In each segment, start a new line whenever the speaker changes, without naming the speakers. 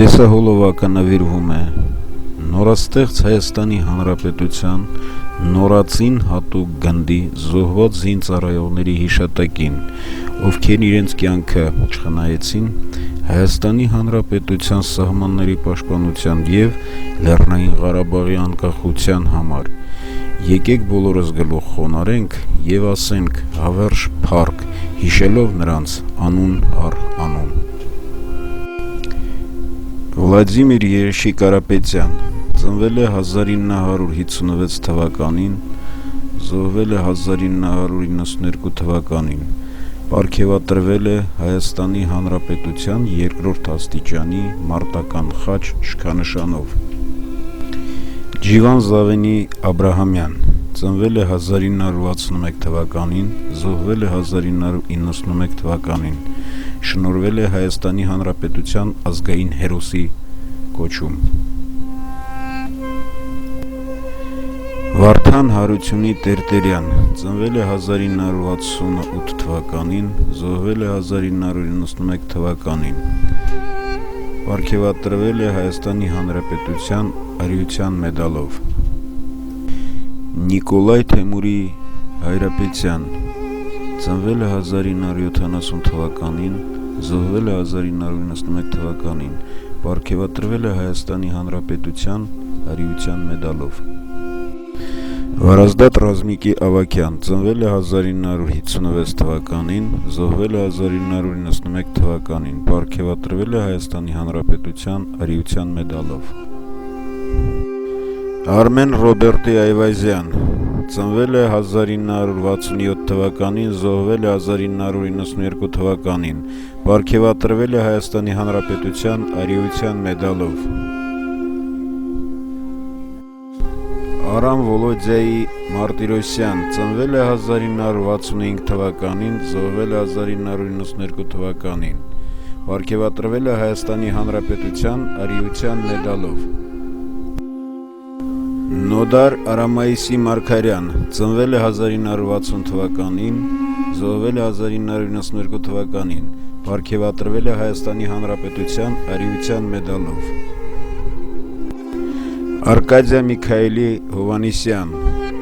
Տեսահոլովակը նվիրվում է նորաստեղծ Հայաստանի Հանրապետության նորածին հատուկ գնդի զոհված զինծառայողների հիշատակին, ովքեր իրենց կյանքը չխնայեցին Հայաստանի Հանրապետության սահմանների պաշտպանության և Լեռնային Ղարաբաղի անկախության համար։ Եկեք բոլորս գլուխ խոնարհենք և ասենք հավերժ փառք, հիշելով նրանց անուն առ անուն։ Վլադիմիր Երեշի Կարապետյան ծնվել է 1956 թվականին, զոհվել է 1992 թվականին, պարգևատրվել է Հայաստանի Հանրապետության երկրորդ աստիճանի մարտական խաչ շքանշանով։ Ջիվան Զավենի Աբրահամյան ծնվել է 1961 թվականին, զոհվել է 1991 թվականին, շնորհվել է Հայաստանի Հանրապետության ազգային հերոսի կոչում։ Վարդան Հարությունի Տերտերյան ծնվել է 1968 թվականին, զոհվել է 1991 թվականին, պարգևատրվել է Հայաստանի Հանրապետության արիության մեդալով։ Նիկոլայ Թեմուրի Հայրապետյան ծնվել է 1970 թվականին, զոհվել է 1991 թվականին, պարգևատրվել է Հայաստանի Հանրապետության արիության մեդալով։ Վարազդատ Ռազմիկի Ավագյան ծնվել է 1956 թվականին, զոհվել է 1991 թվականին, պարգևատրվել է Հայաստանի Հանրապետության արիության մեդալով։ Արմեն Ռոբերտի Այվազյան ծնվել է 1967 թվականին, զոհվել է 1992 թվականին, պարգևատրվել է Հայաստանի Հանրապետության արիության մեդալով։ Արամ Վոլոդիայի Մարտիրոսյան ծնվել է 1965 թվականին, զոհվել է 1992 թվականին, պարգևատրվել է Հայաստանի Հանրապետության արիության մեդալով։ Նոդար Արամայիսի Մարգարյան ծնվել է 1960 թվականին, զոհվել է 1992 թվականին, պարգևատրվել է Հայաստանի Հանրապետության արիության մեդալով։ Արկադիա Միքայելի Հովանիսյան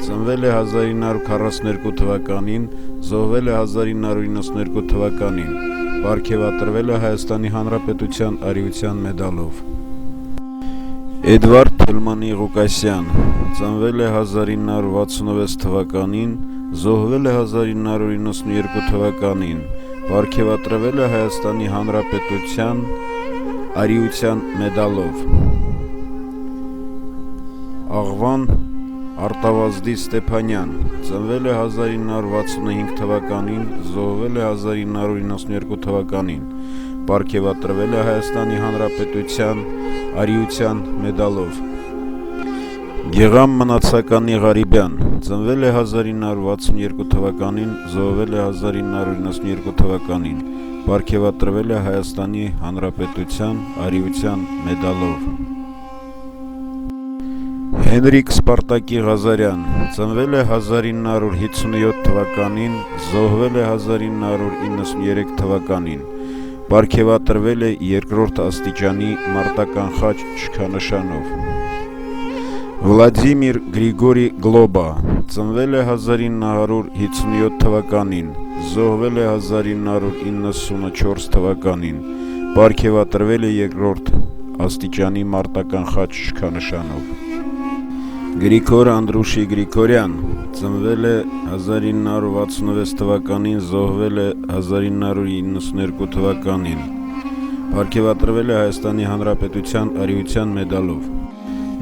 ծնվել է 1942 թվականին, զոհվել է 1992 թվականին, պարգևատրվել է Հայաստանի Հանրապետության արիության մեդալով։ Էդվարդ Թելմանի Ղուկասյան ծնվել է 1966 թվականին, զոհվել է 1992 թվականին, պարգևատրվել է Հայաստանի Հանրապետության արիության մեդալով։ Աղվան Արտավազդի Ստեփանյան ծնվել է 1965 թվականին, զոհվել է 1992 թվականին, պարգևատրվել է Հայաստանի Հանրապետության արիության մեդալով։ Գեղամ Մնացականի Ղարիբյան ծնվել է 1962 թվականին, զոհվել է 1992 թվականին, պարգևատրվել է Հայաստանի Հանրապետության արիության մեդալով։ Հենրիկ Սպարտակի Ղազարյան ծնվել է 1957 թվականին, զոհվել է 1993 թվականին, պարգևատրվել է երկրորդ աստիճանի մարտական խաչ շքանշանով։ Վլադիմիր Գրիգորի Գլոբա ծնվել է 1957 թվականին, զոհվել է 1994 թվականին, պարգևատրվել է երկրորդ աստիճանի մարտական խաչ շքանշանով։ Գրիգոր Անդրուշի Գրիգորյան ծնվել է 1966 թվականին, զոհվել է 1992 թվականին, պարգևատրվել է Հայաստանի Հանրապետության արիության մեդալով։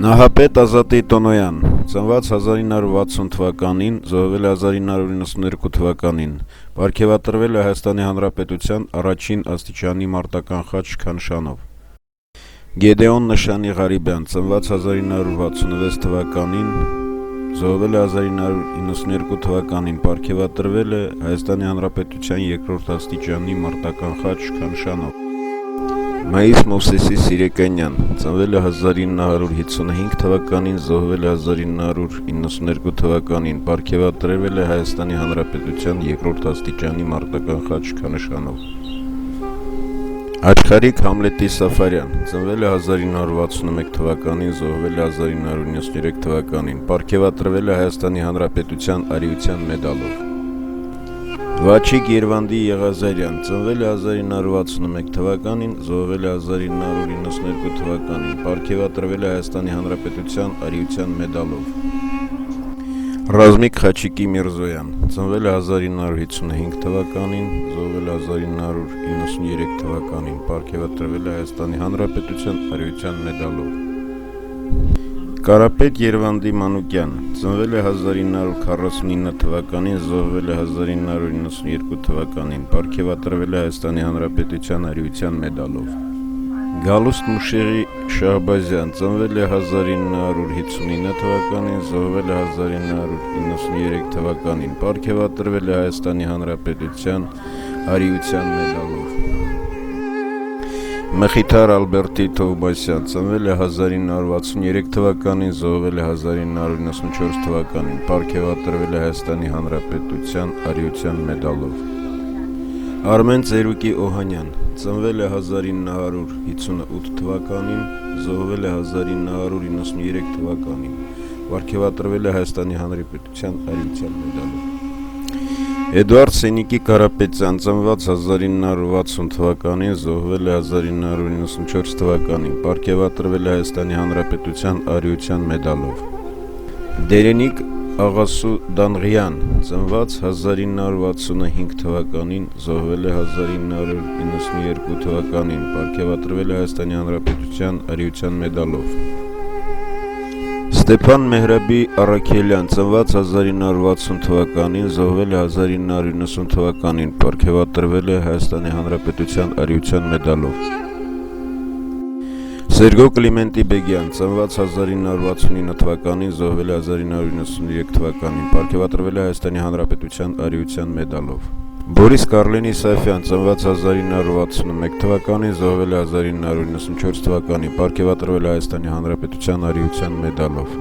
Նահապետ Ազատի Տոնոյան ծնված 1960 թվականին, զոհվել է 1992 թվականին, պարգևատրվել է Հայաստանի Հանրապետության առաջին աստիճանի մարտական խաչ շքանշանով։ Գեդեոն Նշանի Ղարիբյան ծնված 1966 թվականին, զոհվել է 1992 թվականին, պարգևատրվել է Հայաստանի Հանրապետության երկրորդ աստիճանի մարտական խաչ շքանշանով։ Մայիս Մովսեսի Սիրեկանյան ծնվել է 1955 թվականին, զոհվել է 1992 թվականին, պարգևատրվել է Հայաստանի Հանրապետության երկրորդ աստիճանի մարտական խաչ շքանշանով։ Աշխարհիկ Համլետի Սաֆարյան ծնվել է 1961 թվականին, զոհվել է 1993 թվականին, պարգևատրվել է Հայաստանի Հանրապետության Արիության մեդալով։ Վաչիկ Երվանդի Եղազարյան ծնվել է 1961 թվականին, զոհվել է 1992 թվականին, պարգևատրվել է Հայաստանի Հանրապետության Արիության մեդալով։ Ռազմիկ Խաչիկի Միրզոյան ծնվել է 1955 թվականին, զոհվել է 1993 թվականին, պարգևատրվել է Հայաստանի Հանրապետության Արիության մեդալով։ Կարապետ Երվանդի Մանուկյան ծնվել է 1949 թվականին, զոհվել է 1992 թվականին, պարգևատրվել է Հայաստանի Հանրապետության Արիության մեդալով։ Գալուստ Մուշեղի Շահբազյան ծնվել է 1959 թվականին, զոհվել է 1993 թվականին, պարգևատրվել է Հայաստանի Հանրապետության Արիության մեդալով։ Մխիթար Ալբերտի Թովմասյան ծնվել է 1963 թվականին, զոհվել է 1994 թվականին, պարգևատրվել է Հայաստանի Հանրապետության Արիության մեդալով։ Արմեն Ծերուկի Օհանյան ծնվել է 1958 թվականին, զոհվել է 1993 թվականին, պարգևատրվել է Հայաստանի Հանրապետության Արիության մեդալով։ Էդուարդ Սենիկի Կարապետյան ծնված 1960 թվականին, զոհվել է 1994 թվականին, պարգևատրվել է Հայաստանի Հանրապետության Արիության մեդալով։ Դերենիկ Աղասու Դանղյան ծնված 1965 թվականին, զոհվել է 1992 թվականին, պարգևատրվել է Հայաստանի Հանրապետության Արիության մեդալով։ Ստեփան Մեհրաբի Առաքելյան ծնված 1960 թվականին, զոհվել է 1990 թվականին, պարգևատրվել է Հայաստանի Հանրապետության Արիության մեդալով։ Սերգո Կլիմենտի Բեգյան ծնված 1969 թվականին, զոհվել է 1993 թվականին, պարգևատրվել է Հայաստանի Հանրապետության Արիության մեդալով։ Բորիս Կարլեն Իսաֆյան ծնված 1961 թվականին, զոհվել է 1994 թվականին, պարգևատրվել է Հայաստանի Հանրապետության Արիության մեդալով։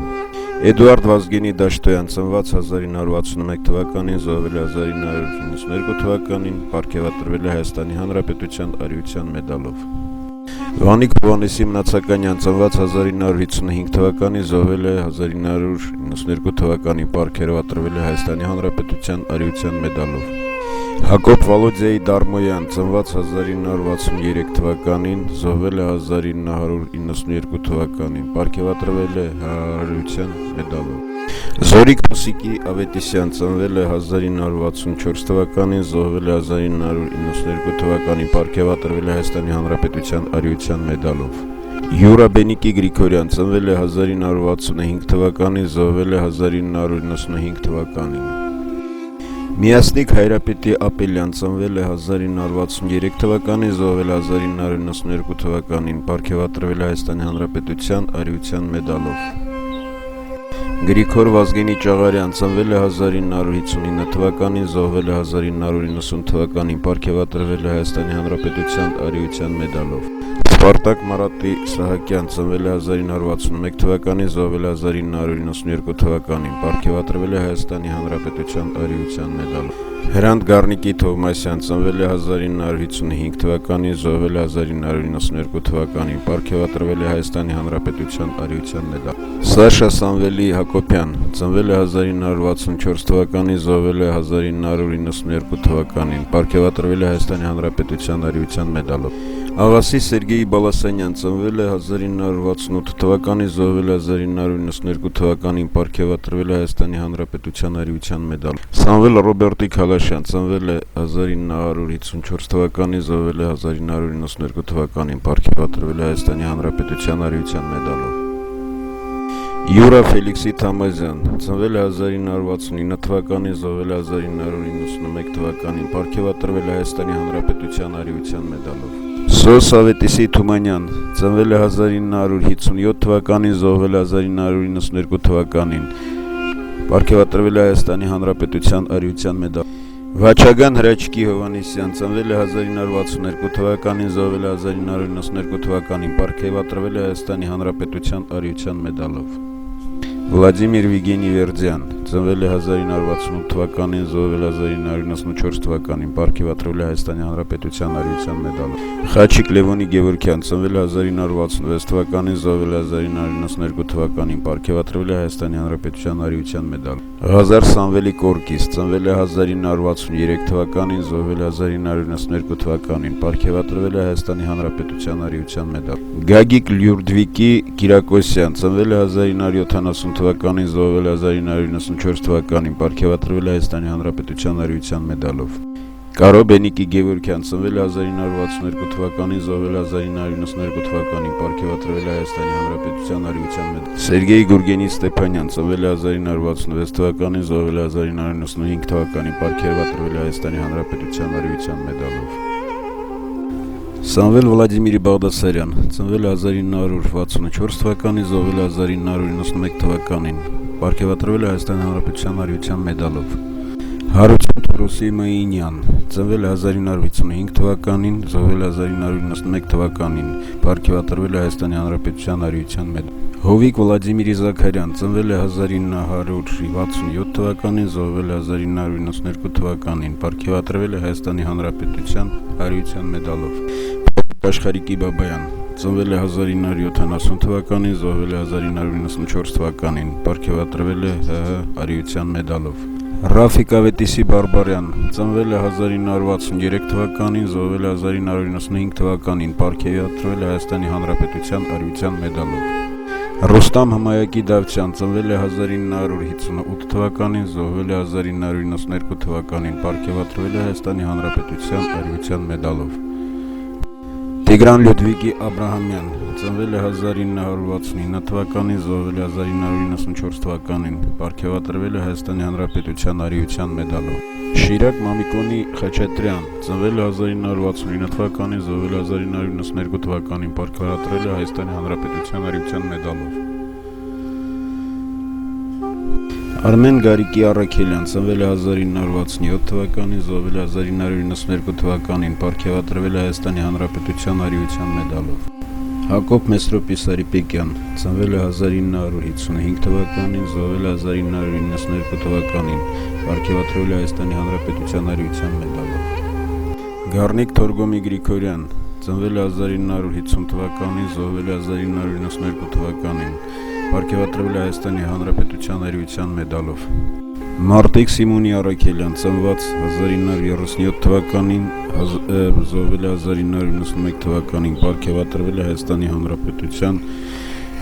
Էդուարդ Վազգենի Դաշտոյան ծնված 1961 թվականին, զոհվել է 1992 թվականին, պարգևատրվել է Հայաստանի Հանրապետության Արիության մեդալով։ Վանիկ Հովհաննեսի Մնացականյան ծնված 1955 թվականին, զոհվել է 1992 թվականին, պարգևատրվել է Հայաստանի Հանրապետության Արիության մեդալով։ Հակոբ Վալոդիայի Դարմոյան ծնված 1963 թվականին, զոհվել է 1992 թվականին, պարգևատրվել է Արիության մեդալով։ Զորիկ Մուսիկի Ավետիսյան ծնվել է 1964 թվականին, զոհվել է 1992 թվականին, պարգևատրվել է Հայաստանի Հանրապետության Արիության մեդալով։ Յուրա Բենիկի Գրիգորյան ծնվել է 1965 թվականին, զոհվել է 1995 թվականին։ Միասնիկ Հայրապետի Ապելյան ծնվել է 1963 թվականին, զոհվել է 1992 թվականին, պարգևատրվել է Հայաստանի Հանրապետության Արիության մեդալով։ Գրիգոր Վազգենի Ճաղարյան ծնվել է 1959 թվականին, զոհվել է 1990 թվականին, պարգևատրվել է Հայաստանի Հանրապետության Արիության մեդալով։ Սպարտակ Մարատի Սահակյան ծնվել է 1961 թվականին, զոհվել է 1992 թվականին, պարգևատրվել է Հայաստանի Հանրապետության Արիության մեդալով։ Հրանտ Գառնիկի Թովմասյան ծնվել է 1955 թվականին, զոհվել է 1992 թվականին, պարգևատրվել է Հայաստանի Հանրապետության Արիության մեդալով։ Սաշա Սամվելի Հակոբյան ծնվել է 1964 թվականին, զոհվել է 1992 թվականին, պարգևատրվել է Հայաստանի Հանրապետության Արիության մեդալով։ Աղասի Սերգեյ Բալասանյան ծնվել է 1968 թվականին, զոհվել է 1992 թվականին, պարգևատրվել է Հայաստանի Հանրապետության Արիության մեդալով։ Սամվել Ռոբերտի Քալաշյան ծնվել է 1954 թվականին, զոհվել է 1992 թվականին, պարգևատրվել է Հայաստանի Հանրապետության Արիության մեդալով։ Յուրա Ֆելիքսի Թամազյան ծնվել է 1969 թվականին, զոհվել է 1991 թվականին, պարգևատրվել է Հայաստանի Հանրապետության Արիության մեդալով։ Սոս Ավետիսի Թումանյան ծնվել է 1957 թվականին, զոհվել է 1992 թվականին, պարգևատրվել է Հայաստանի Հանրապետության Արիության մեդալով։ Վաչագան Հրաչկի Հովհաննեսյան ծնվել է 1962 թվականին, զոհվել է 1992 թվականին, պարգևատրվել է Հայաստանի Հանրապետության Արիության մեդալով։ Վլադիմիր Վիգենի-Վերդյան, ծնվել է 1968 թվականին, զոհվել 1994 թվականին, պարգևատրվել է Հայաստանի Հանրապետության Արիության մեդալով։ Խաչիկ Լևոնի Գևորգյան, ծնվել է 1966 թվականին, զոհվել է 1992 թվականին, պարգևատրվել է Հայաստանի Հանրապետության Արիության մեդալով։ Ղազար Սամվելի Կորկիս, ծնվել է 1963 թվականին, զոհվել է 1992 թվականին, պարգևատրվել է Հայաստանի Հանրապետության Արիության մեդալով։ Գագիկ Լյուդվիկի Կիրակոսյան, ծնվել է 1970 թվականին, զոհվել է 1994 թվականին, պարգևատրվել է Հայաստանի Հանրապետության Արիության մեդալով։ Կարո Բենիկի Գևորգյան, ծնվել է 1962 թվականին, զոհվել է 1992 թվականին, պարգևատրվել է Հայաստանի Հանրապետության Արիության մեդալով։ Սերգեյ Գուրգենի Ստեփանյան, ծնվել է 1966 թվականին, զոհվել է 1995 թվականին, պարգևատրվել է Հայաստանի Հանրապետության Արիության մեդալով։ Սամվել Վլադիմիրի Բաղդասարյան, ծնվել է 1964 թվականին, զոհվել է 1991 թվականին, պարգևատրվել է Հայաստանի Հանրապետության Արիության մեդալով։ Հարություն Թորոսի Մայինյան, ծնվել է 1955 թվականին, զոհվել է 1991 թվականին, պարգևատրվել է Հայաստանի Հանրապետության Արիության մեդալով։ Հովիկ Վլադիմիրի Զաքարյան, ծնվել է 1967 թվականին, զոհվել է 1992 թվականին, պարգևատրվել է Հայաստանի Հանրապետության Արիության մեդալով։ Աշխարհիկի Բաբայան, ծնվել է 1970 թվականին, զոհվել է 1994 թվականին, պարգևատրվել է ՀՀ Արիության մեդալով։ Ռաֆիկ Ավետիսի Բարբարյան, ծնվել է 1963 թվականին, զոհվել է 1995 թվականին, պարգևատրվել է Հայաստանի Հանրապետության Արիության մեդալով։ Ռուստամ Հմայակի Դավթյան, ծնվել է 1958 թվականին, զոհվել է 1992 թվականին, պարգևատրվել է Հայաստանի Հանրապետության Արիության մեդալով։ Տիգրան Լյուդվիկի Աբրահամյան, ծնվել է 1969 թվականին, զոհվել է 1994 թվականին, պարգևատրվել է Հայաստանի Հանրապետության Արիության մեդալով։ Շիրակ Մամիկոնի Խաչատրյան, ծնվել է 1969 թվականին, զոհվել է 1992 թվականին, պարգևատրվել է Հայաստանի Հանրապետության Արիության մեդալով։ Արմեն Գարիկի Առաքելյան, ծնվել է 1967 թվականին, զոհվել է 1992 թվականին, պարգևատրվել է Հայաստանի Հանրապետության Արիության մեդալով։ Հակոբ Մեսրոպի Սարիպեկյան, ծնվել է 1955 թվականին, զոհվել է 1992 թվականին, պարգևատրվել է Հայաստանի Հանրապետության Արիության մեդալով։ Գառնիկ Թորգոմի Գրիգորյան, ծնվել է 1950 թվականին, զոհվել է 1992 թվականին, պարգևատրվել է Հայաստանի Հանրապետության Արիության մեդալով։ Մարտիկ Սիմոնի Առաքելյան, ծնված 1937 թվականին, զոհվել է 1991 թվականին, պարգևատրվել է Հայաստանի Հանրապետության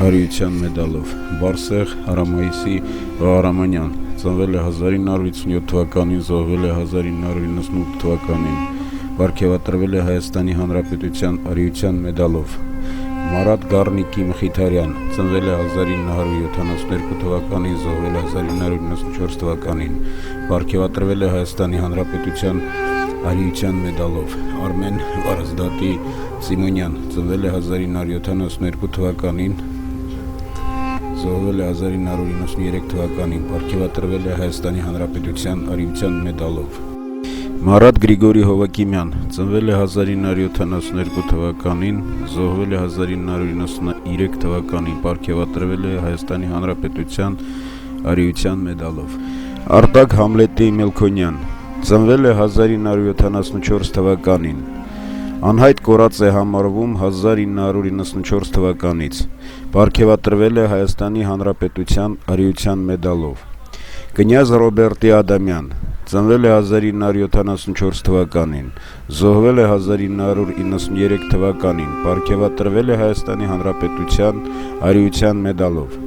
Արիության մեդալով։ Բարսեղ Արամայիսի Վահարամանյան, ծնվել է 1957 թվականին, զոհվել է 1998 թվականին, պարգևատրվել է Հայաստանի Հանրապետության Արիության մեդալով։ Մարատ Գառնիկի Մխիթարյան, ծնվել է 1972 թվականին, զոհվել է 1994 թվականին, պարգևատրվել է Հայաստանի Հանրապետության Արիության մեդալով։ Արմեն Վարազդատի Սիմոնյան, ծնվել է 1972 թվականին, զոհվել է 1993 թվականին, պարգևատրվել է Հայաստանի Հանրապետության Արիության մեդալով։ Մարատ Գրիգորի Հովակիմյան, ծնվել է 1972 թվականին, զոհվել է 1993 թվականին, պարգևատրվել է Հայաստանի Հանրապետության Արիության մեդալով։ Արտակ Համլետի Մելքոնյան, ծնվել է 1974 թվականին, անհայտ կորած է համարվում 1994 թվականից, պարգևատրվել է Հայաստանի Հանրապետության Արիության մեդալով։ Կնյազ Ռոբերտի Ադամյան, ծնվել է 1974 թվականին, զոհվել է 1993 թվականին, պարգևատրվել է Հայաստանի Հանրապետության Արիության մեդալով։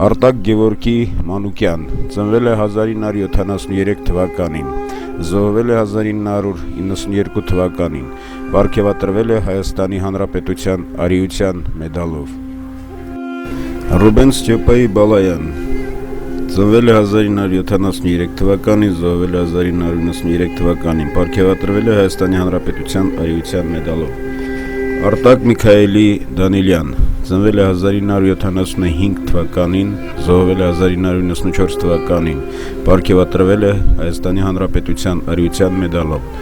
Արտակ Գևորգի Մանուկյան, ծնվել է 1973 թվականին, զոհվել է 1992 թվականին, պարգևատրվել է Հայաստանի Հանրապետության Արիության մեդալով։ Ռուբեն Ստյոպայի Բալայան, ծնվել է 1973 թվականին, զոհվել է 1993 թվականին, պարգևատրվել է Հայաստանի Հանրապետության Արիության մեդալով։ Արտակ Միքայելի Դանիելյան, ծնվել է 1975 թվականին, զոհվել է 1994 թվականին, պարգևատրվել է Հայաստանի Հանրապետության Արիության մեդալով։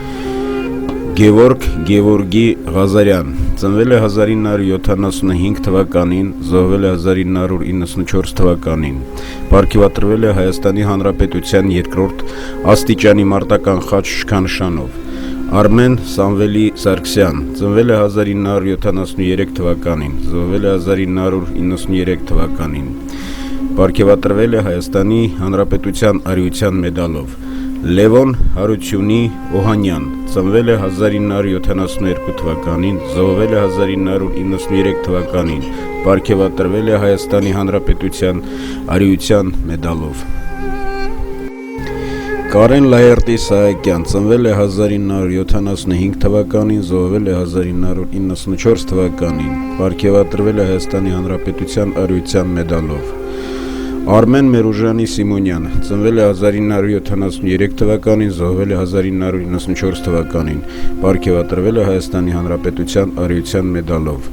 Գևորգ Գևորգի Ղազարյան ծնվել է 1975 թվականին, զոհվել է 1994 թվականին, պարգևատրվել է Հայաստանի Հանրապետության երկրորդ աստիճանի մարտական խաչ շքանշանով։ Արմեն Սամվելի Սարգսյան ծնվել է 1973 թվականին, զոհվել է 1993 թվականին, պարգևատրվել է Հայաստանի Հանրապետության արիության մեդալով։ Լևոն Հարությունի Օհանյան ծնվել է 1972 թվականին, զոհվել է 1993 թվականին, պարգևատրվել է Հայաստանի Հանրապետության արիության մեդալով։ Կարեն Լայերտի Սահակյան ծնվել է 1975 թվականին, զոհվել է 1994 թվականին, պարգևատրվել է Հայաստանի Հանրապետության արիության մեդալով։ Արմեն Մերուժանի Սիմոնյան ծնվել է 1973 թվականին, զոհվել է 1994 թվականին, պարգևատրվել է Հայաստանի Հանրապետության արիության մեդալով։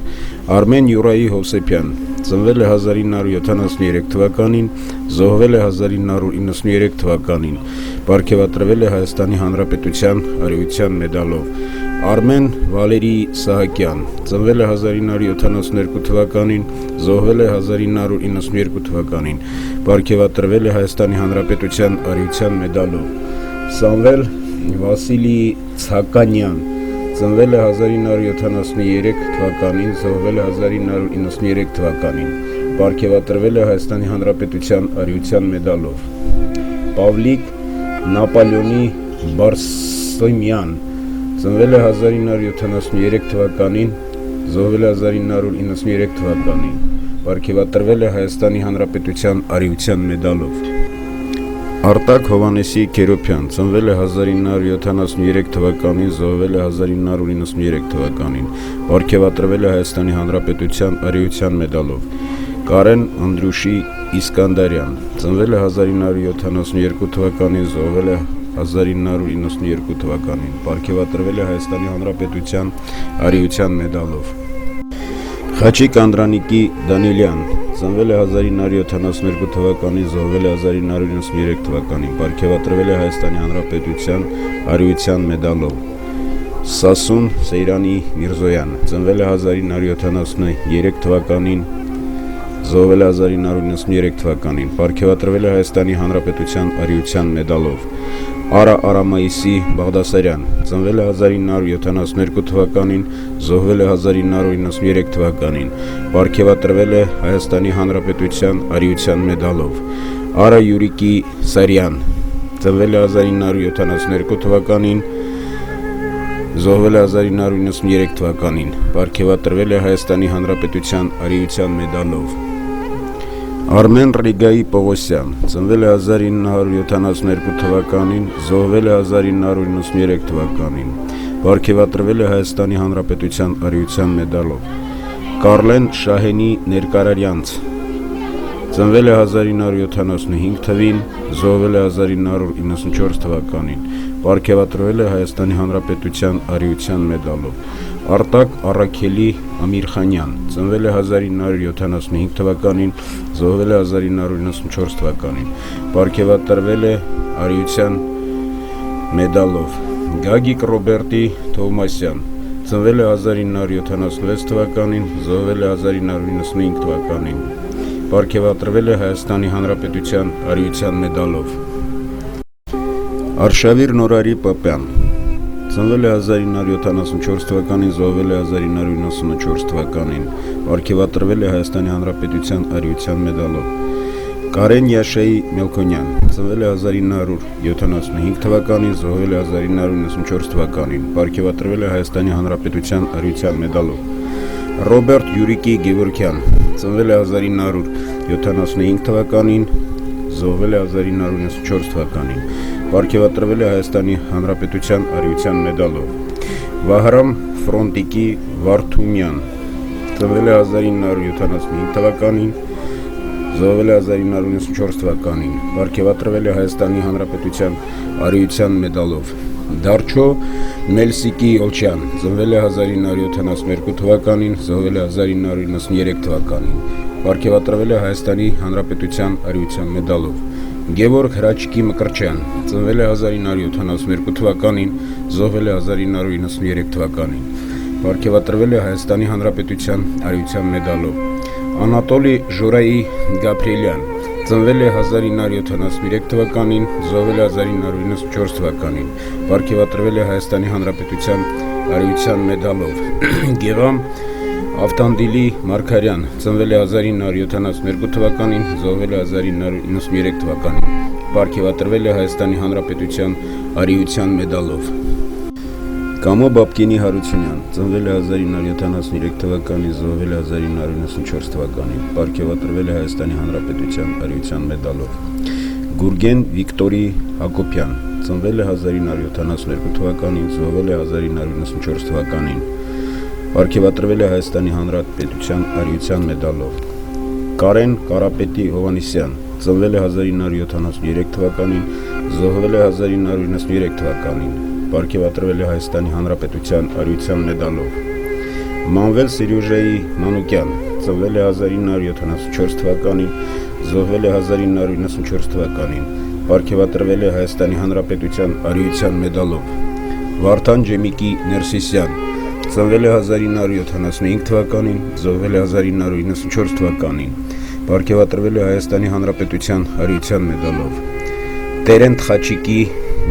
Արմեն Յուրայի Հովսեփյան ծնվել է 1973 թվականին, զոհվել է 1993 թվականին, պարգևատրվել է Հայաստանի Հանրապետության արիության մեդալով։ Արմեն Վալերի Սահակյան ծնվել է 1972 թվականին, զոհվել է 1992 թվականին, պարգևատրվել է Հայաստանի Հանրապետության արիության մեդալով։ Սամվել Վասիլի Ցականյան ծնվել է 1973 թվականին, զոհվել է 1993 թվականին, պարգևատրվել է Հայաստանի Հանրապետության արիության մեդալով։ Պավլիկ Նապոլեոնի Բարսեմյան ծնվել է 1973 թվականին, զոհվել է 1993 թվականին, պարգևատրվել է Հայաստանի Հանրապետության արիության մեդալով։ Արտակ Հովանեսի Քերոփյան ծնվել է 1973 թվականին, զոհվել է 1993 թվականին, պարգևատրվել է Հայաստանի Հանրապետության արիության մեդալով։ Կարեն Անդրուշի Իսկանդարյան ծնվել է 1972 թվականին, զոհվել է 1992 թվականին, պարգևատրվել է Հայաստանի Հանրապետության արիության մեդալով։ Խաչիկ Անդրանիկի Դանիելյան ծնվել է 1972 թվականին, զոհվել է 1993 թվականին, պարգևատրվել է Հայաստանի Հանրապետության արիության մեդալով։ Սասուն Սեյրանի Միրզոյան ծնվել է 1973 թվականին, զոհվել է 1993 թվականին, պարգևատրվել է Հայաստանի Հանրապետության արիության մեդալով։ Արա Արամայիսի Բաղդասարյան ծնվել է 1972 թվականին, զոհվել է 1993 թվականին, պարգևատրվել է Հայաստանի Հանրապետության արիության մեդալով։ Արա Յուրիկի Սարյան ծնվել է 1972 թվականին, զոհվել է 1993 թվականին, պարգևատրվել է Հայաստանի Հանրապետության արիության մեդալով։ Արմեն Ռիգայի Պողոսյան ծնվել է 1972 թվականին, զոհվել է 1993 թվականին, պարգևատրվել է Հայաստանի Հանրապետության արիության մեդալով։ Կարլեն Շահենի Ներկարարյանց ծնվել է 1975 թվականին, զոհվել է 1994 թվականին, պարգևատրվել է Հայաստանի Հանրապետության արիության մեդալով։ Արտակ Առաքելի Ամիրխանյան ծնվել է 1975 թվականին, զոհվել է 1994 թվականին, պարգևատրվել է արիության մեդալով։ Գագիկ Ռոբերտի Թովմասյան ծնվել է 1976 թվականին, զոհվել է 1995 թվականին, պարգևատրվել է Հայաստանի Հանրապետության արիության մեդալով։ Արշավիր Նորարի Պապյան ծնվել է 1974 թվականին, զոհվել է 1994 թվականին, պարգևատրվել է Հայաստանի Հանրապետության արիության մեդալով։ Կարեն Յաշայի Մելքոնյան ծնվել է 1975 թվականին, զոհվել է 1994 թվականին, պարգևատրվել է Հայաստանի Հանրապետության արիության մեդալով։ Ռոբերտ Յուրիկի Գևորգյան ծնվել է 1975 թվականին, զոհվել է 1994 թվականին, պարգևատրվել է Հայաստանի Հանրապետության արիության մեդալով։ Վահրամ Ֆրոնտիկի Վարդումյան ծնվել է 1975 թվականին, զոհվել է 1994 թվականին, պարգևատրվել է Հայաստանի Հանրապետության արիության մեդալով։ Դարչո Մելսիկի Օլչյան ծնվել է 1972 թվականին, զոհվել է 1993 թվականին, պարգևատրվել է Հայաստանի Հանրապետության արիության մեդալով։ Գևորգ Հրաչկի Մկրտչյան, ծնվել է 1972 թվականին, զոհվել է 1993 թվականին, պարգևատրվել է Հայաստանի Հանրապետության Արիության մեդալով։ Անատոլի Ժորայի Գաբրիելյան, ծնվել է 1973 թվականին, զոհվել է 1994 թվականին, պարգևատրվել է Հայաստանի Հանրապետության Արիության մեդալով։ Գևամ Ավտանդիլի Մարգարյան, ծնվել է 1972 թվականին, զոհվել է 1993 թվականին, պարգևատրվել է Հայաստանի Հանրապետության Արիության մեդալով։ Կամո Բաբկենի Հարությունյան, ծնվել է 1973 թվականին, զոհվել է 1994 թվականին, պարգևատրվել է Հայաստանի Հանրապետության Արիության մեդալով։ Գուրգեն Վիկտորի Հակոբյան, ծնվել է 1972 թվականին, զոհվել է 1994 թվականին, պարգևատրվել է Հայաստանի Հանրապետության Արիության մեդալով։ Կարեն Կարապետի Հովհաննիսյան, ծնվել է 1973 թվականին, զոհվել է 1993 թվականին, պարգևատրվել է Հայաստանի Հանրապետության Արիության մեդալով։ Մանվել Սերյուժեի Մանուկյան, ծնվել է 1974 թվականին, զոհվել է 1994 թվականին, պարգևատրվել է Հայաստանի Հանրապետության Արիության մեդալով։ Վարդան Ջեմիկի Ներսիսյան, ծնվել է 1975 թվականին, զոհվել է 1994 թվականին, պարգևատրվել է Հայաստանի Հանրապետության Արիության մեդալով։ Տերենտ Խաչիկի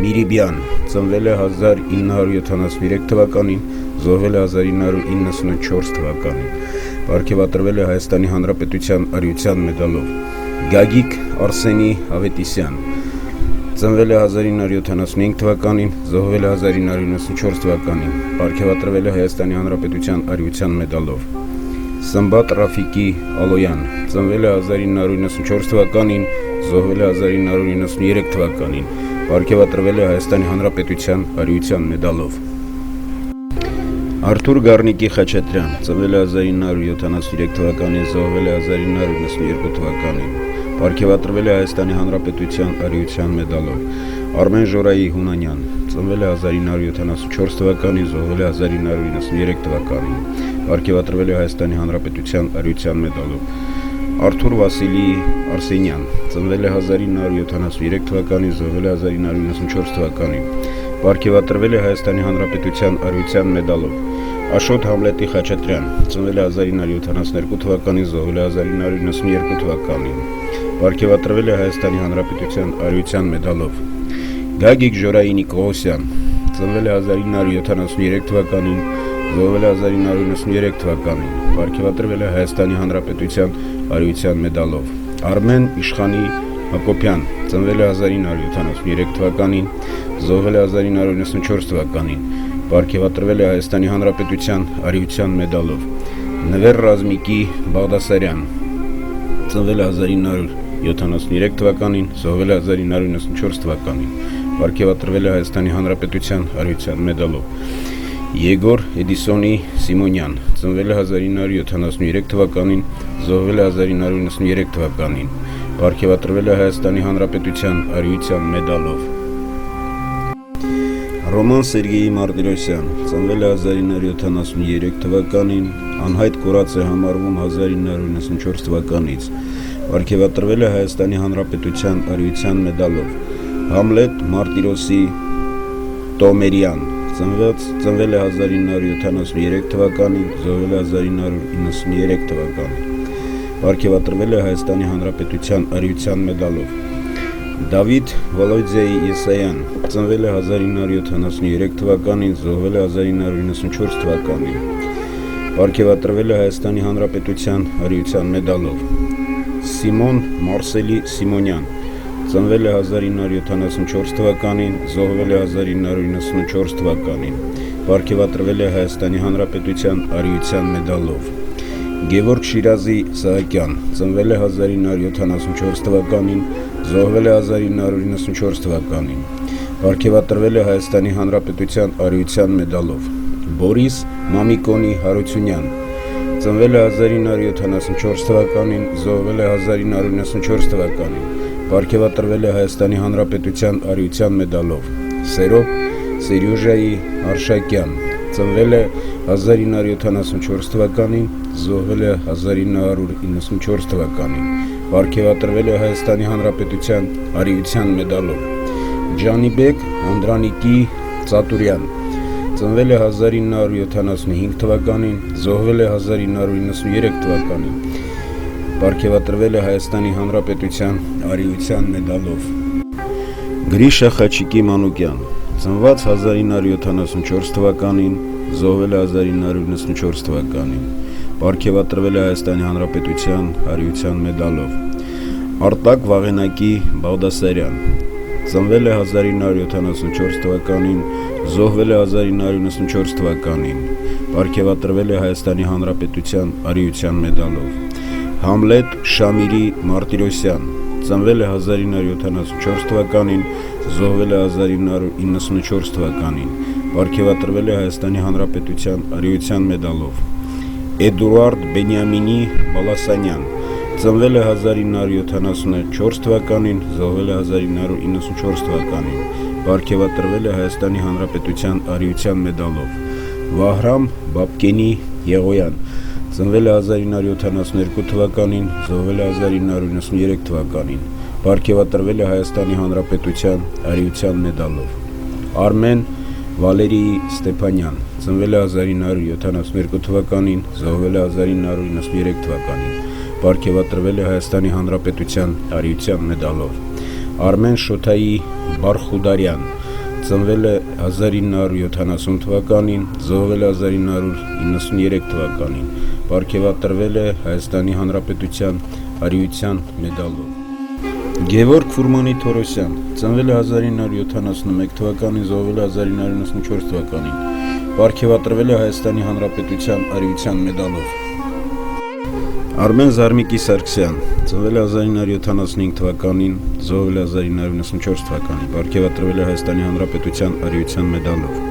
Միրիբյան, ծնվել է 1973 թվականին, զոհվել է 1994 թվականին, պարգևատրվել է Հայաստանի Հանրապետության Արիության մեդալով։ Գագիկ Արսենի Ավետիսյան, ծնվել է 1975 թվականին, զոհվել է 1994 թվականին, պարգևատրվել է Հայաստանի Հանրապետության Արիության մեդալով։ Սմբատ Ռաֆիկի Ալոյան, ծնվել է 1994 թվականին, զոհվել է 1993 թվականին, պարգևատրվել է Հայաստանի Հանրապետության Արիության մեդալով։ Արթուր Գառնիկի Խաչատրյան, ծնվել է 1973 թվականին, զոհվել է 1992 թվականին, պարգևատրվել է Հայաստանի Հանրապետության Արիության մեդալով։ Արմեն Ժորայի Հունանյան, ծնվել է 1974 թվականին, զոհվել է 1993 թվականին, պարգևատրվել է Հայաստանի Հանրապետության Արիության մեդալով։ Արթուր Վասիլի Արսենյան, ծնվել է 1973 թվականին, զոհվել է 1994 թվականին, պարգևատրվել է Հայաստանի Հանրապետության Արիության մեդալով։ Աշոտ Համլետի Խաչատրյան, ծնվել է 1972 թվականին, զոհվել է 1992 թվականին, պարգևատրվել է Հայաստանի Հանրապետության Արիության մեդալով։ Գագիկ Ժորայի Նիկողոսյան, ծնվել է 1973 թվականին, զոհվել է 1993 թվականին, պարգևատրվել է Հայաստանի Հանրապետության Արիության մեդալով։ Արմեն Իշխանի Հակոբյան, ծնվել է 1973 թվականին, զոհվել է 1994 թվականին, պարգևատրվել է Հայաստանի Հանրապետության Արիության մեդալով։ Նվեր Ռազմիկի Բաղդասարյան, ծնվել է 1973 թվականին, զոհվել է 1994 թվականին, պարգևատրվել է Հայաստանի Հանրապետության Արիության մեդալով։ Եգոր Էդիսոնի Սիմոնյան, ծնվել է 1973 թվականին, զոհվել է 1993 թվականին, պարգևատրվել է Հայաստանի Հանրապետության Արիության մեդալով։ Ռոման Սերգեյ Մարտիրոսյան, ծնվել է 1973 թվականին, անհայտ կորած է համարվում 1994 թվականից, պարգևատրվել է Հայաստանի Հանրապետության Արիության մեդալով։ Համլետ Մարտիրոսի Տոմերյան, ծնվել է 1973 թվականին, զոհվել է 1993 թվականին, պարգևատրվել է Հայաստանի Հանրապետության Արիության մեդալով։ Դավիթ Վոլոդիայի Եսայան, ծնվել է 1973 թվականին, զոհվել է 1994 թվականին, պարգևատրվել է Հայաստանի Հանրապետության Արիության մեդալով։ Սիմոն Մարսելի Սիմոնյան, ծնվել է 1974 թվականին, զոհվել է 1994 թվականին, պարգևատրվել է Հայաստանի Հանրապետության Արիության մեդալով։ Գևորգ Շիրազի Սահակյան, ծնվել է 1974 թվականին, զոհվել է 1994 թվականին, պարգևատրվել է Հայաստանի Հանրապետության Արիության մեդալով։ Բորիս Մամիկոնի Հարությունյան, ծնվել է 1974 թվականին, զոհվել է 1994 թվականին, պարգևատրվել է Հայաստանի Հանրապետության Արիության մեդալով։ Սերոբ Սերյուժայի Արշակյան, ծնվել է 1974 թվականին, զոհվել է 1994 թվականին, Պարգևատրվել է Հայաստանի Հանրապետության Արիության մեդալով։ Ջանիբեկ Անդրանիկի Ծատուրյան ծնվել է 1975 թվականին, զոհվել է 1993 թվականին։ Պարգևատրվել է Հայաստանի Հանրապետության Արիության մեդալով։ Գրիշա Խաչիկի Մանուկյան ծնված 1974 թվականին, զոհվել է 1994 թվականին։ Պարգևատրվել է Հայաստանի Հանրապետության Արիության մեդալով։ Արտակ Վաղենակի Բաղդասարյան ծնվել է 1974 թվականին, զոհվել է 1994 թվականին։ Պարգևատրվել է Հայաստանի Հանրապետության Արիության մեդալով։ Համլետ Շամիրի Մարտիրոսյան ծնվել է 1974 թվականին, զոհվել է 1994 թվականին։ Պարգևատրվել է Հայաստանի Հանրապետության Արիության մեդալով։ Էդուարդ Բենյամինի Բալասանյան ծնվել է 1974 թվականին, զոհվել է 1994 թվականին։ Պարգևատրվել է Հայաստանի Հանրապետության Արիության մեդալով։ Վահրամ Բաբկենի Եղոյան ծնվել է 1972 թվականին, զոհվել է 1993 թվականին։ Պարգևատրվել է Հայաստանի Հանրապետության Արիության մեդալով։ Արմեն Վալերիի Ստեփանյան ծնվել է 1972 թվականին, զոհվել է 1993 թվականին։ Պարգևատրվել է Հայաստանի Հանրապետության Արիության մեդալով։ Արմեն Շոթայի Բարխուդարյան ծնվել է 1970 թվականին, զոհվել է 1993 թվականին։ Պարգևատրվել է Հայաստանի Հանրապետության Արիության մեդալով։ Գևորգ Ֆուրմանի Թորոսյան ծնվել է 1971 թվականին, զոհվել է 1994 թվականին։ Պարգևատրվել է Հայաստանի Հանրապետության Արիության մեդալով։ Արմեն Զարմիկի Սարգսյան ծնվել է 1975 թվականին, զոհվել է 1994 թվականին։ Պարգևատրվել է Հայաստանի Հանրապետության Արիության մեդալով։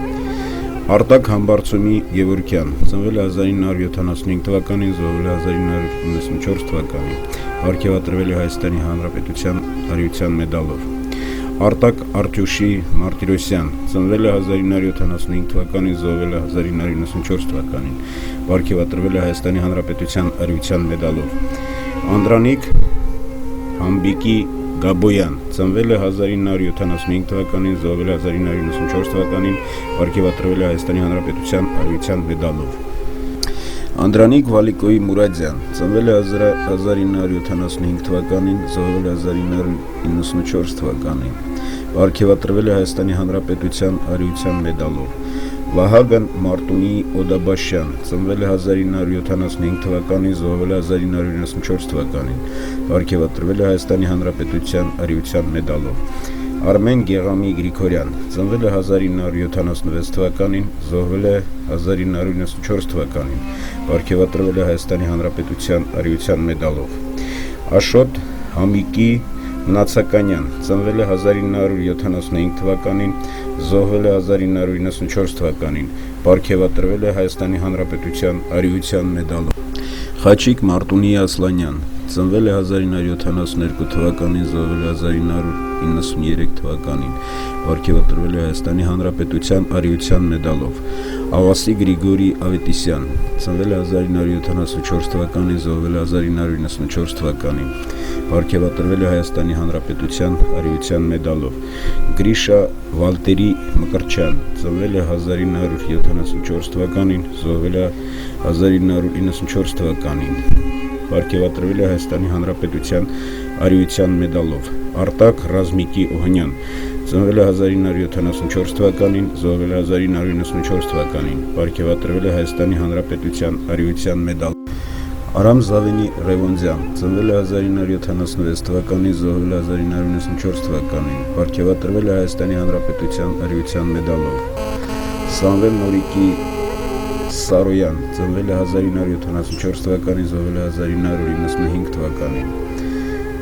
Արտակ Համբարձումի Գևորգյան ծնվել է 1975 թվականին, զոհվել է 1994 թվականին։ Պարգևատրվել է Հայաստանի Հանրապետության Արիության մեդալով։ Արտակ Արտյուշի Մարտիրոսյան ծնվել է 1975 թվականին, զոհվել է 1994 թվականին։ Պարգևատրվել է Հայաստանի Հանրապետության Արիության մեդալով։ Անդրանիկ Համբիկի Գաբոյան ծնվել է 1975 թվականին, զոհվել է 1994 թվականին։ Պարգևատրվել է Հայաստանի Հանրապետության Արիության մեդալով։ Անդրանիկ Վալիկոյի Մուրադյան ծնվել է 1975 թվականին, զոհվել է 1994 թվականին։ Պարգևատրվել է Հայաստանի Հանրապետության Արիության մեդալով։ Վահագն Մարտունի Օդաբաշյան ծնվել է 1975 թվականին, զոհվել է 1994 թվականին։ Պարգևատրվել է Հայաստանի Հանրապետության Արիության մեդալով։ Արմեն Գեղամի Գրիգորյան ծնվել է 1976 թվականին, զոհվել է 1994 թվականին։ Պարգևատրվել է Հայաստանի Հանրապետության Արիության մեդալով։ Աշոտ Համիկի Նացականյան ծնվել է 1975 թվականին, զոհվել է 1994 թվականին։ Պարգևատրվել է Հայաստանի Հանրապետության Արիության մեդալով։ Խաչիկ Մարտունի Ասլանյան ծնվել է 1972 թվականին, զոհվել է 1993 թվականին։ Պարգևատրվել է Հայաստանի Հանրապետության Արիության մեդալով։ Աղասի Գրիգորի Ավետիսյան ծնվել է 1974 թվականին, զոհվել է 1994 թվականին։ Պարգևատրվել է Հայաստանի Հանրապետության Արիության մեդալով։ Գրիշա Վալտերի Մկրտչյան ծնվել է 1974 թվականին, զոհվել է 1994 թվականին։ Պարգևատրվել է Հայաստանի Հանրապետության Արիության մեդալով։ Արտակ Ռազմիկի Օհանյան ծնվել է 1974 թվականին, զոհվել է 1994 թվականին։ Պարգևատրվել է Հայաստանի Հանրապետության Արիության մեդալով։ Արամ Զավենի Ռևոնձյան ծնվել է 1976 թվականին, զոհվել է 1994 թվականին։ Պարգևատրվել է Հայաստանի Հանրապետության Արիության մեդալով։ Սամվել Նորիկի Սարոյան ծնվել է 1974 թվականին, զոհվել է 1995 թվականին։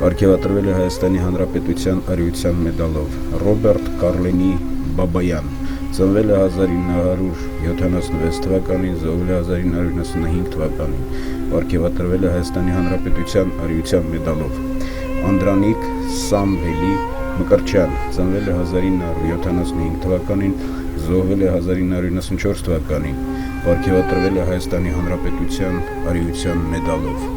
Պարգևատրվել է Հայաստանի Հանրապետության Արիության մեդալով։ Ռոբերտ Կարլենի Բաբայան ծնվել է 1976 թվականին, զոհվել է 1995 թվականին։ Պարգևատրվել է Հայաստանի Հանրապետության Արիության մեդալով։ Անդրանիկ Սամվելի Մկրտչյան ծնվել է 1975 թվականին, զոհվել է 1994 թվականին։ Պարգևատրվել է Հայաստանի Հանրապետության Արիության մեդալով։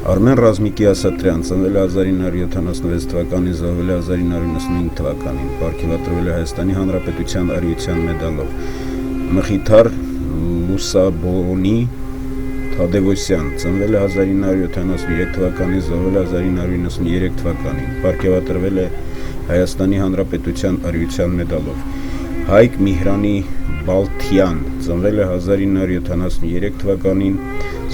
Արմեն Ռազմիկի Ասատրյան, ծնվել է 1976 թվականին, զոհվել է 1995 թվականին, պարգևատրվել է Հայաստանի Հանրապետության արիության մեդալով։ Մխիթար Լուսաբոնի Թադևոսյան, ծնվել է 1973 թվականին, զոհվել է 1993 թվականին, պարգևատրվել է Հայաստանի Հանրապետության արիության մեդալով։ Հայկ Միհրանի Բալթյան, ծնվել է 1973 թվականին,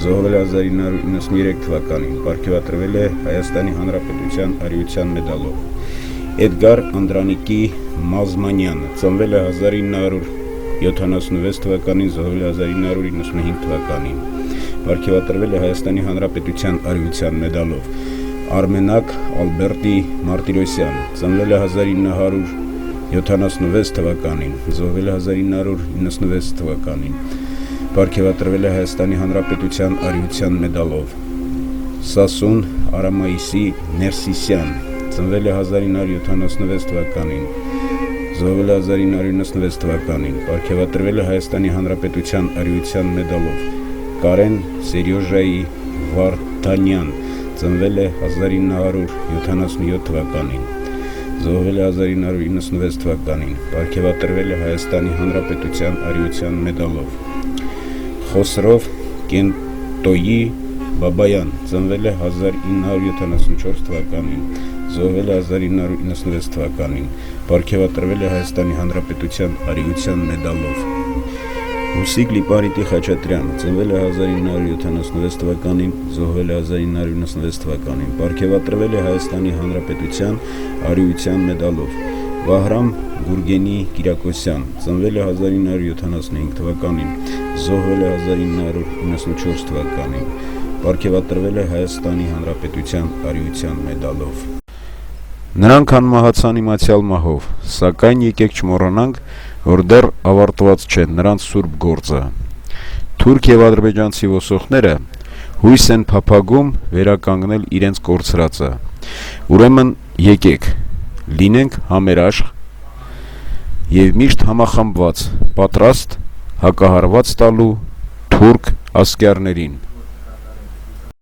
զոհվել է 1993 թվականին, պարգևատրվել է Հայաստանի Հանրապետության արիության մեդալով։ Էդգար Անդրանիկի Մազմանյան, ծնվել է 1976 թվականին, զոհվել է 1995 թվականին, պարգևատրվել է Հայաստանի Հանրապետության արիության մեդալով։ Արմենակ Ալբերտի Մարտիրոսյան, ծնվել է 1976 թվականին, զոհվել է 1996 թվականին, պարգևատրվել է Հայաստանի Հանրապետության արիության մեդալով։ Սասուն Արամայիսի Ներսիսյան, ծնվել է 1976 թվականին, զոհվել է 1996 թվականին, պարգևատրվել է Հայաստանի Հանրապետության արիության մեդալով։ Կարեն Սերյոժայի Վարդանյան, ծնվել է 1977 թվականին, զոհվել է 1996 թվականին, պարգևատրվել է Հայաստանի Հանրապետության արիության մեդալով։ Խոսրով Կենտոյի Բաբայան, ծնվել է 1974 թվականին, զոհվել է 1996 թվականին, պարգևատրվել է Հայաստանի Հանրապետության արիության մեդալով։ Հուսիկ Լիպարիտի Խաչատրյան, ծնվել է 1976 թվականին, զոհվել է 1996 թվականին, պարգևատրվել է Հայաստանի Հանրապետության արիության մեդալով։ Վահրամ Գուրգենի Կիրակոսյան, ծնվել է 1975 թվականին, զոհվել է 1994 թվականին, պարգևատրվել է Հայաստանի Հանրապետության արիության մեդալով։ Նրանք անմահացան իմացյալ մահով, սակայն եկեք չմոռանանք, որ դեռ ավարտված չէ նրանց սուրբ գործը։ Թուրք եւ ադրբեջանցի ոսողները հույս են փափագում վերականգնել իրենց կորցրածը։ Ուրեմն եկեք լինենք համերաշխ եւ միշտ համախմբված, պատրաստ հակահարված տալու թուրք ասկերներին։